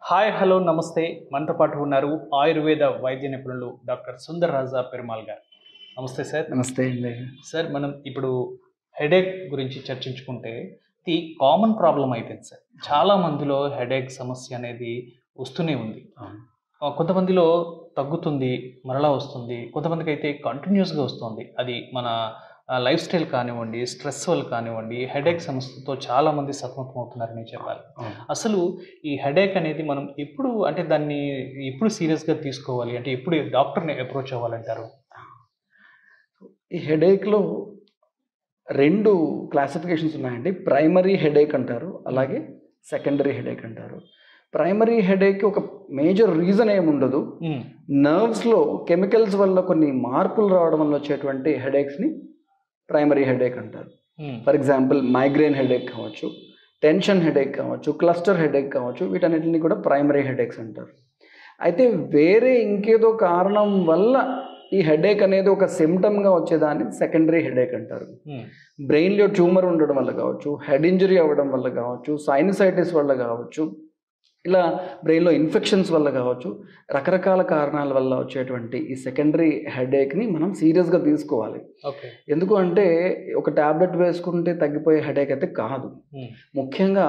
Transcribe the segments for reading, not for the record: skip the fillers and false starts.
Hi hello నమస్తే. మనతో పాటు ఉన్నారు ఆయుర్వేద వైద్య నిపుణులు డాక్టర్ సుందర్ రాజా పెరుమాల్ గారు. నమస్తే సార్. నమస్తే అండి. సార్ మనం ఇప్పుడు హెడేక్ గురించి చర్చించుకుంటే ఇది కామన్ ప్రాబ్లం అయిపోయింది సార్. చాలా మందిలో హెడేక్ సమస్య అనేది వస్తూనే ఉంది. కొంతమందిలో తగ్గుతుంది, మరలా వస్తుంది. కొంతమందికి అయితే కంటిన్యూస్గా వస్తుంది. అది మన లైఫ్ స్టైల్ కానివ్వండి, స్ట్రెస్ వల్ల కానివ్వండి, హెడేక్ సమస్యతో చాలామంది సతమతమవుతున్నారని చెప్పాలి. అసలు ఈ హెడేక్ అనేది మనం ఎప్పుడు అంటే దాన్ని ఎప్పుడు సీరియస్గా తీసుకోవాలి, అంటే ఎప్పుడు డాక్టర్ని అప్రోచ్ అవ్వాలంటారు? ఈ హెడేక్లో 2 క్లాసిఫికేషన్స్ ఉన్నాయండి. ప్రైమరీ హెడేక్ అంటారు, అలాగే సెకండరీ హెడేక్ అంటారు. ప్రైమరీ హెడేక్ ఒక మేజర్ రీజన్ ఏముండదు. నర్వ్స్లో కెమికల్స్ వల్ల కొన్ని మార్పులు రావడం వల్ల వచ్చేటువంటి హెడేక్స్ని ప్రైమరీ హెడేక్ అంటారు. ఫర్ ఎగ్జాంపుల్ మైగ్రేన్ హెడేక్ కావచ్చు, టెన్షన్ హెడేక్ కావచ్చు, క్లస్టర్ హెడేక్ కావచ్చు, వీటన్నిటిని కూడా ప్రైమరీ హెడేక్స్ అంటారు. అయితే వేరే ఇంకేదో కారణం వల్ల ఈ హెడేక్ అనేది ఒక సిమ్టమ్గా వచ్చేదాన్ని సెకండరీ హెడేక్ అంటారు. బ్రెయిన్లో ట్యూమర్ ఉండడం వల్ల కావచ్చు, హెడ్ ఇంజరీ అవ్వడం వల్ల కావచ్చు, సైనసైటిస్ వల్ల కావచ్చు, ఇలా బ్రెయిన్లో ఇన్ఫెక్షన్స్ వల్ల కావచ్చు, రకరకాల కారణాల వల్ల వచ్చేటువంటి ఈ సెకండరీ హెడేక్ని మనం సీరియస్గా తీసుకోవాలి. ఎందుకు అంటే ఒక ట్యాబ్లెట్ వేసుకుంటే తగ్గిపోయే హెడేక్ అయితే కాదు. ముఖ్యంగా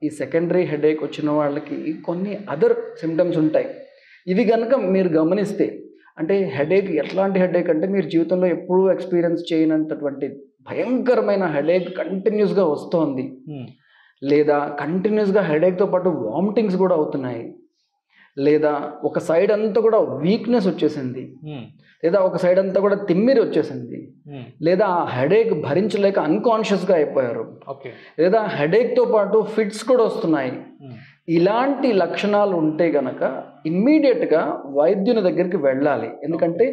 ఈ సెకండరీ హెడేక్ వచ్చిన వాళ్ళకి కొన్ని అదర్ సిమ్టమ్స్ ఉంటాయి. ఇవి కనుక మీరు గమనిస్తే, అంటే హెడేక్ ఎట్లాంటి హెడేక్ అంటే మీరు జీవితంలో ఎప్పుడూ ఎక్స్పీరియన్స్ చేయనంతటువంటి భయంకరమైన హెడేక్ కంటిన్యూస్గా వస్తోంది, లేదా కంటిన్యూస్గా హెడేక్తో పాటు వామిటింగ్స్ కూడా అవుతున్నాయి, లేదా ఒక సైడ్ అంతా కూడా వీక్నెస్ వచ్చేసింది, లేదా ఒక సైడ్ అంతా కూడా తిమ్మిరి వచ్చేసింది, లేదా ఆ హెడేక్ భరించలేక అన్కాన్షియస్గా అయిపోయారు, లేదా హెడేక్తో పాటు ఫిట్స్ కూడా వస్తున్నాయి. ఇలాంటి లక్షణాలు ఉంటే గనక ఇమ్మీడియట్గా వైద్యుని దగ్గరికి వెళ్ళాలి. ఎందుకంటే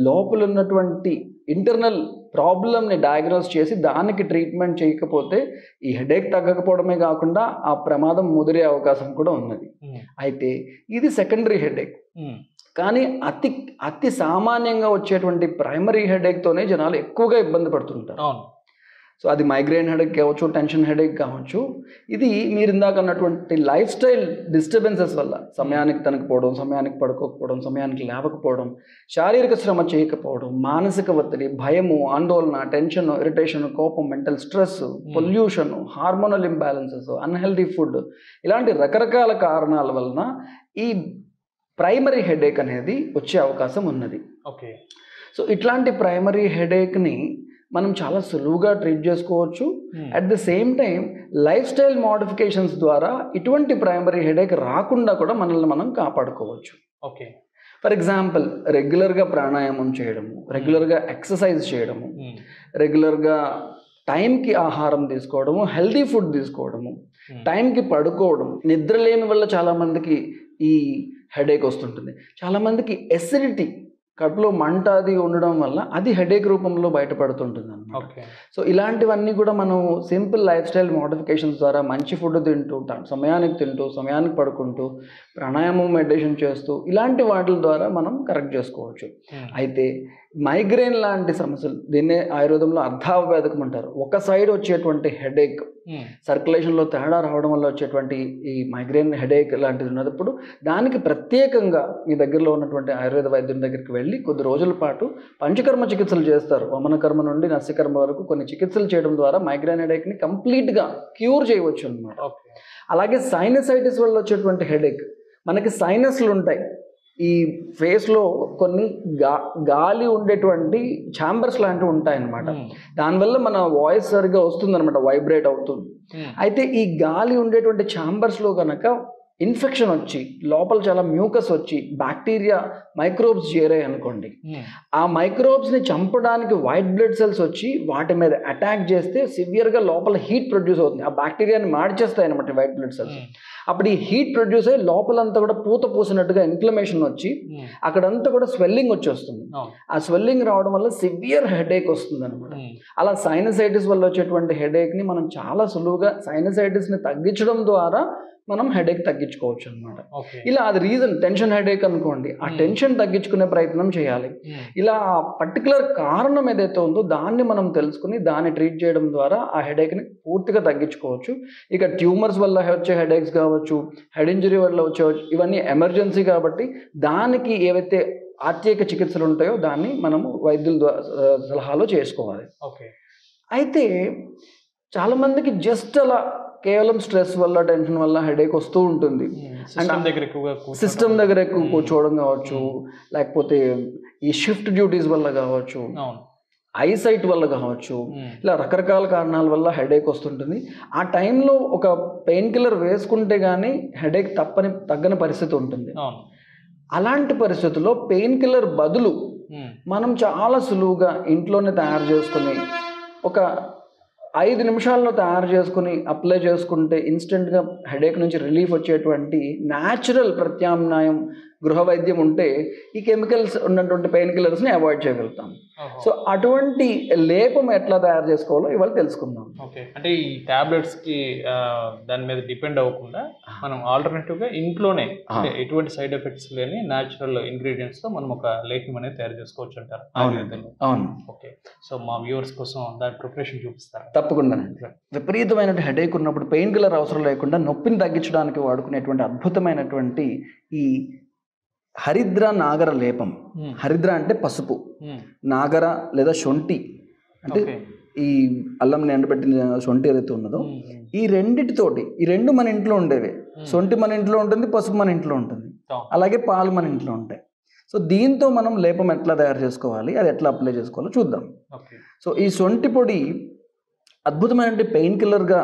లోపల ఉన్నటువంటి ఇంటర్నల్ ప్రాబ్లమ్ని డయాగ్నోస్ చేసి దానికి ట్రీట్మెంట్ చేయకపోతే ఈ హెడేక్ తగ్గకపోవడమే కాకుండా ఆ ప్రమాదం ముదిరే అవకాశం కూడా ఉన్నది. అయితే ఇది సెకండరీ హెడేక్. కానీ అతి సామాన్యంగా వచ్చేటువంటి ప్రైమరీ హెడేక్తోనే జనాలు ఎక్కువగా ఇబ్బంది పడుతుంటారు. సో అది మైగ్రేన్ హెడేక్ కావచ్చు, టెన్షన్ హెడేక్ కావచ్చు. ఇది మీరు ఇందాక అన్నటువంటి లైఫ్ స్టైల్ డిస్టర్బెన్సెస్ వల్ల సమయానికి తినకపోవడం, సమయానికి పడుకోకపోవడం, సమయానికి లేవకపోవడం, శారీరక శ్రమ చేయకపోవడం, మానసిక ఒత్తిడి, భయము, ఆందోళన, టెన్షన్, ఇరిటేషన్, కోపం, mental stress, pollution, hormonal imbalances, unhealthy food, ఇలాంటి రకరకాల కారణాల వలన ఈ ప్రైమరీ హెడేక్ అనేది వచ్చే అవకాశం ఉన్నది. సో ఇట్లాంటి ప్రైమరీ హెడేక్ని మనం చాలా సులువుగా ట్రీట్ చేసుకోవచ్చు. At the same time life style modifications ద్వారా ఇటువంటి ప్రైమరీ హెడేక్ రాకుండా కూడా మనల్ని మనం కాపాడుకోవచ్చు. ఫర్ ఎగ్జాంపుల్ రెగ్యులర్గా ప్రాణాయామం చేయడము, రెగ్యులర్గా ఎక్సర్సైజ్ చేయడము, రెగ్యులర్గా టైంకి ఆహారం తీసుకోవడము, హెల్తీ ఫుడ్ తీసుకోవడము, టైంకి పడుకోవడం. నిద్రలేమి వల్ల చాలామందికి ఈ హెడేక్ వస్తుంటుంది. చాలామందికి ఎసిడిటీ, కడుపులో మంట అది ఉండడం వల్ల అది హెడేక్ రూపంలో బయటపడుతుంటుంది అన్నమాట. సో ఇలాంటివన్నీ కూడా మనం సింపుల్ లైఫ్ స్టైల్ మోడిఫికేషన్స్ ద్వారా మంచి ఫుడ్ తింటూ, సమయానికి తింటూ, సమయానికి పడుకుంటూ, ప్రాణాయామం, మెడిటేషన్ చేస్తూ, ఇలాంటి వాటి ద్వారా మనం కరెక్ట్ చేసుకోవచ్చు. అయితే మైగ్రేన్ లాంటి సమస్యలు, దీన్నే ఆయుర్వేదంలో అర్ధావవేదకం అంటారు. ఒక సైడ్ వచ్చేటువంటి హెడేక్, సర్క్యులేషన్లో తేడా రావడం వల్ల వచ్చేటువంటి ఈ మైగ్రేన్ హెడేక్ లాంటిది ఉన్నప్పుడు దానికి ప్రత్యేకంగా మీ దగ్గరలో ఉన్నటువంటి ఆయుర్వేద వైద్యుని దగ్గరికి వెళ్ళి కొద్ది రోజుల పాటు పంచకర్మ చికిత్సలు చేస్తారు. వమనకర్మ నుండి నస్యకర్మ వరకు కొన్ని చికిత్సలు చేయడం ద్వారా మైగ్రేన్ హెడేక్ని కంప్లీట్గా క్యూర్ చేయవచ్చు అన్నమాట. అలాగే సైనసైటిస్ వల్ల వచ్చేటువంటి హెడేక్, మనకి సైనస్లు ఉంటాయి, ఈ ఫేస్లో కొన్ని గాలి ఉండేటువంటి ఛాంబర్స్ లాంటివి ఉంటాయన్నమాట. దానివల్ల మన వాయిస్ సరిగ్గా వస్తుందన్నమాట, వైబ్రేట్ అవుతుంది. అయితే ఈ గాలి ఉండేటువంటి ఛాంబర్స్లో కనుక ఇన్ఫెక్షన్ వచ్చి లోపల చాలా మ్యూకస్ వచ్చి బ్యాక్టీరియా, మైక్రోబ్స్ చేరాయి అనుకోండి, ఆ మైక్రోబ్స్ని చంపడానికి వైట్ బ్లడ్ సెల్స్ వచ్చి వాటి మీద అటాక్ చేస్తే సివియర్గా లోపల హీట్ ప్రొడ్యూస్ అవుతుంది. ఆ బ్యాక్టీరియాని మార్చేస్తాయి అన్నమాట వైట్ బ్లడ్ సెల్స్. అప్పుడు ఈ హీట్ ప్రొడ్యూస్ అయ్యి లోపలంతా కూడా పూత పూసినట్టుగా ఇన్ఫ్లమేషన్ వచ్చి అక్కడంతా కూడా స్వెల్లింగ్ వచ్చేస్తుంది. ఆ స్వెల్లింగ్ రావడం వల్ల సివియర్ హెడేక్ వస్తుంది అనమాట. అలా సైనసైటిస్ వల్ల వచ్చేటువంటి హెడేక్ని మనం చాలా సులువుగా సైనసైటిస్ని తగ్గించడం ద్వారా మనం హెడేక్ తగ్గించుకోవచ్చు అన్నమాట. ఇలా అది రీజన్ టెన్షన్ హెడేక్ అనుకోండి, ఆ టెన్షన్ తగ్గించుకునే ప్రయత్నం చేయాలి. ఇలా పర్టికులర్ కారణం ఏదైతే ఉందో దాన్ని మనం తెలుసుకుని దాన్ని ట్రీట్ చేయడం ద్వారా ఆ హెడేక్ని పూర్తిగా తగ్గించుకోవచ్చు. ఇక ట్యూమర్స్ వల్ల వచ్చే హెడేక్స్ కావచ్చు, కావచ్చు, హెడ్ ఇంజరీ వల్ల వచ్చేవచ్చు, ఇవన్నీ ఎమర్జెన్సీ కాబట్టి దానికి ఏవైతే ఆత్యేక చికిత్సలు ఉంటాయో దాన్ని మనము వైద్యుల సలహాలో చేసుకోవాలి. ఓకే. అయితే చాలామందికి జస్ట్ అలా కేవలం స్ట్రెస్ వల్ల, టెన్షన్ వల్ల హెడేక్ వస్తూ ఉంటుంది. సిస్టమ్ దగ్గర ఎక్కువ కూర్చోవడం కావచ్చు, లేకపోతే ఈ షిఫ్ట్ డ్యూటీస్ వల్ల కావచ్చు, ఐసైట్ వల్ల కావచ్చు, ఇలా రకరకాల కారణాల వల్ల హెడేక్ వస్తుంటుంది. ఆ టైంలో ఒక పెయిన్ కిల్లర్ వేసుకుంటే కానీ హెడేక్ తగ్గని పరిస్థితి ఉంటుంది. అలాంటి పరిస్థితుల్లో పెయిన్ కిల్లర్ బదులు మనం చాలా సులువుగా ఇంట్లోనే తయారు చేసుకుని ఒక 5 నిమిషాల్లో తయారు చేసుకుని అప్లై చేసుకుంటే ఇన్స్టెంట్గా హెడేక్ నుంచి రిలీఫ్ వచ్చేటువంటి న్యాచురల్ ప్రత్యామ్నాయం గృహ వైద్యం ఉంటే ఈ కెమికల్స్ ఉన్నటువంటి పెయిన్ కిల్లర్స్ని అవాయిడ్ చేయగలుగుతాం. సో అటువంటి లేపం ఎట్లా తయారు చేసుకోవాలో ఇవాళ తెలుసుకుందాం. ఓకే. అంటే ఈ టాబ్లెట్స్కి దాని మీద డిపెండ్ అవ్వకుండా మనం ఆల్టర్నేటివ్గా ఇంట్లోనే అంటే ఎటువంటి సైడ్ ఎఫెక్ట్స్ లేని న్యాచురల్ ఇంగ్రీడియంట్స్తో మనం ఒక లేపం అనేది తయారు చేసుకోవచ్చు అంటారు. అవును. ఓకే. సో మా వ్యూవర్స్ కోసం దాని ప్రిపరేషన్ చూపిస్తారు. తప్పకుండా. విపరీతమైన హెడేక్ ఉన్నప్పుడు పెయిన్ కిల్లర్ అవసరం లేకుండా నొప్పిని తగ్గించడానికి వాడుకునేటువంటి అద్భుతమైనటువంటి ఈ హరిద్ర నాగర లేపం. హరిద్ర అంటే పసుపు, నాగర లేదా శొంఠి అంటే ఈ అల్లంని ఎండబెట్టిన శొంఠి ఏదైతే ఉన్నదో ఈ రెండిటితోటి, ఈ రెండు మన ఇంట్లో ఉండేవి. శొంఠి మన ఇంట్లో ఉంటుంది, పసుపు మన ఇంట్లో ఉంటుంది, అలాగే పాలు మన ఇంట్లో ఉంటాయి. సో దీంతో మనం లేపం ఎట్లా తయారు చేసుకోవాలి, అది ఎట్లా అప్లై చేసుకోవాలో చూద్దాం. సో ఈ శొంఠి పొడి అద్భుతమైన పెయిన్ కిల్లర్గా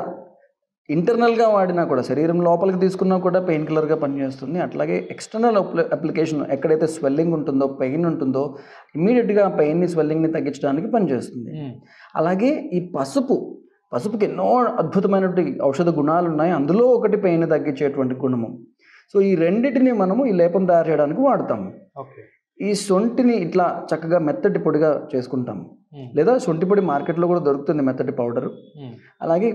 ఇంటర్నల్గా వాడినా కూడా, శరీరం లోపలికి తీసుకున్నా కూడా పెయిన్ కిల్లర్గా పనిచేస్తుంది. అట్లాగే ఎక్స్టర్నల్ అప్లికేషన్ ఎక్కడైతే స్వెల్లింగ్ ఉంటుందో, పెయిన్ ఉంటుందో ఇమ్మీడియట్గా ఆ పెయిన్ని, స్వెల్లింగ్ని తగ్గించడానికి పనిచేస్తుంది. అలాగే ఈ పసుపుకి ఎన్నో అద్భుతమైనటువంటి ఔషధ గుణాలు ఉన్నాయి. అందులో ఒకటి పెయిన్ తగ్గించేటువంటి గుణము. సో ఈ రెండింటిని మనము ఈ లేపం తయారు చేయడానికి వాడతాము. ఈ శొంఠిని ఇట్లా చక్కగా మెత్తటి పొడిగా చేసుకుంటాము, లేదా శొంఠి పొడి మార్కెట్లో కూడా దొరుకుతుంది, మెత్తటి పౌడరు. అలాగే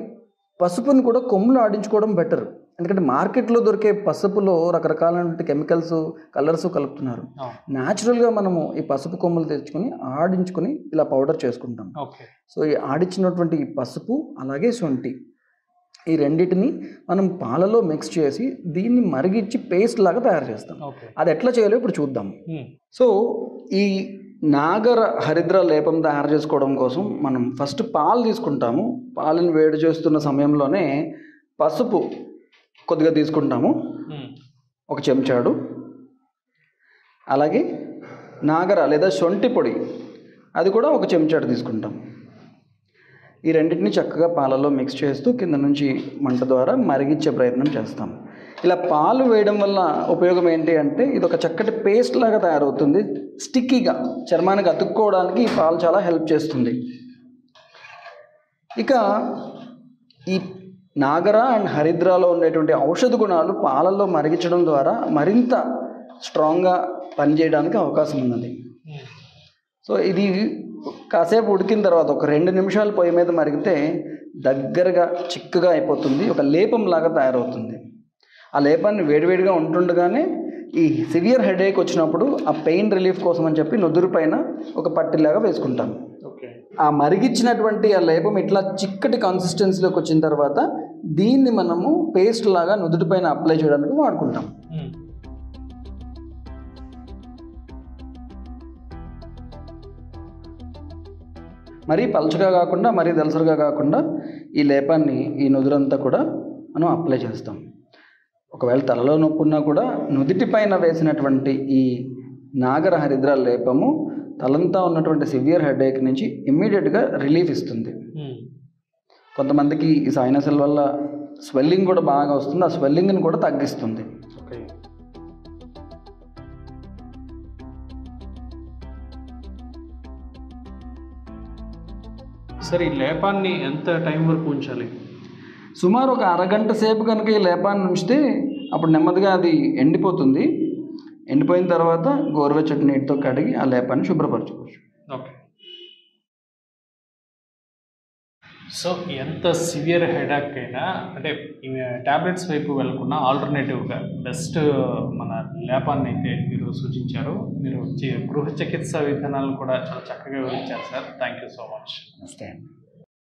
పసుపుని కూడా కొమ్ములు ఆడించుకోవడం బెటర్, ఎందుకంటే మార్కెట్లో దొరికే పసుపులో రకరకాలైన కెమికల్స్, కలర్స్ కలుపుతున్నారు. న్యాచురల్గా మనము ఈ పసుపు కొమ్ములు తెచ్చుకొని ఆడించుకొని ఇలా పౌడర్ చేసుకుంటాం. సో ఈ ఆడించినటువంటి ఈ పసుపు అలాగే శొంఠి ఈ రెండింటిని మనం పాలలో మిక్స్ చేసి దీన్ని మరిగించి పేస్ట్ లాగా తయారు చేస్తాం. అది ఎట్లా చేయాలో ఇప్పుడు చూద్దాం. సో ఈ నాగర హరిద్ర లేపం తయారు చేసుకోవడం కోసం మనం ఫస్ట్ పాలు తీసుకుంటాము. పాలను వేడి చేస్తున్న సమయంలోనే పసుపు కొద్దిగా తీసుకుంటాము, 1 చెంచాడు. అలాగే నాగర లేదా శొంఠి పొడి అది కూడా 1 చెంచాడు తీసుకుంటాం. ఈ రెండింటిని చక్కగా పాలలో మిక్స్ చేస్తూ కింద నుంచి మంట ద్వారా మరిగించే ప్రయత్నం చేస్తాం. ఇలా పాలు వేయడం వల్ల ఉపయోగం ఏంటి అంటే ఇది ఒక చక్కటి పేస్ట్ లాగా తయారవుతుంది. స్టిక్కీగా చర్మానికి అతుక్కోవడానికి ఈ పాలు చాలా హెల్ప్ చేస్తుంది. ఇక ఈ నాగర అండ్ హరిద్రాలో ఉండేటువంటి ఔషధ గుణాలు పాలల్లో మరిగించడం ద్వారా మరింత స్ట్రాంగ్గా పనిచేయడానికి అవకాశం ఉన్నది. సో ఇది కాసేపు ఉడికిన తర్వాత ఒక 2 నిమిషాలు పొయ్యి మీద మరిగితే దగ్గరగా చిక్కగా అయిపోతుంది, ఒక లేపం లాగా తయారవుతుంది. ఆ లేపాన్ని వేడివేడిగా ఉంటుండగానే ఈ సివియర్ హెడేక్ వచ్చినప్పుడు ఆ పెయిన్ రిలీఫ్ కోసం అని చెప్పి నుదురు పైన ఒక పట్టిలాగా వేసుకుంటాం. ఆ మరిగించినటువంటి ఆ లేపం ఇట్లా చిక్కటి కన్సిస్టెన్సీలోకి వచ్చిన తర్వాత దీన్ని మనము పేస్ట్ లాగా నుదుటి పైన అప్లై చేయడానికి వాడుకుంటాం. మరీ పలుచగా కాకుండా మరీ దలసరిగా కాకుండా ఈ లేపాన్ని ఈ నుదురంతా కూడా మనం అప్లై చేస్తాం. ఒకవేళ తలలో నొప్పి ఉన్నా కూడా నుదిటి పైన వేసినటువంటి ఈ నాగర హరిద్ర లేపము తలంతా ఉన్నటువంటి సివియర్ హెడేక్ నుంచి ఇమ్మీడియట్గా రిలీఫ్ ఇస్తుంది. కొంతమందికి ఈ సైనస్ల వల్ల స్వెల్లింగ్ కూడా బాగా వస్తుంది, ఆ స్వెల్లింగ్ని కూడా తగ్గిస్తుంది. సరే, ఈ లేపాన్ని ఎంత టైం వరకు ఉంచాలి? సుమారు ఒక అరగంట సేపు కనుక ఈ లేపాన్ని ఉంచితే అప్పుడు నెమ్మదిగా అది ఎండిపోతుంది. ఎండిపోయిన తర్వాత గోరువెచ్చటి నీటితో కడిగి ఆ లేపాన్ని శుభ్రపరచుకోవచ్చు. ఓకే. సో ఎంత సివియర్ హెడేక్ అయినా అంటే ట్యాబ్లెట్స్ వైపు వెళ్ళకుండా ఆల్టర్నేటివ్గా బెస్ట్ మన లేపాన్ని అయితే మీరు సూచించారు. మీరు గృహ చికిత్సా విధానాలను కూడా చాలా చక్కగా వివరించారు sir. Thank you so much. నమస్తే.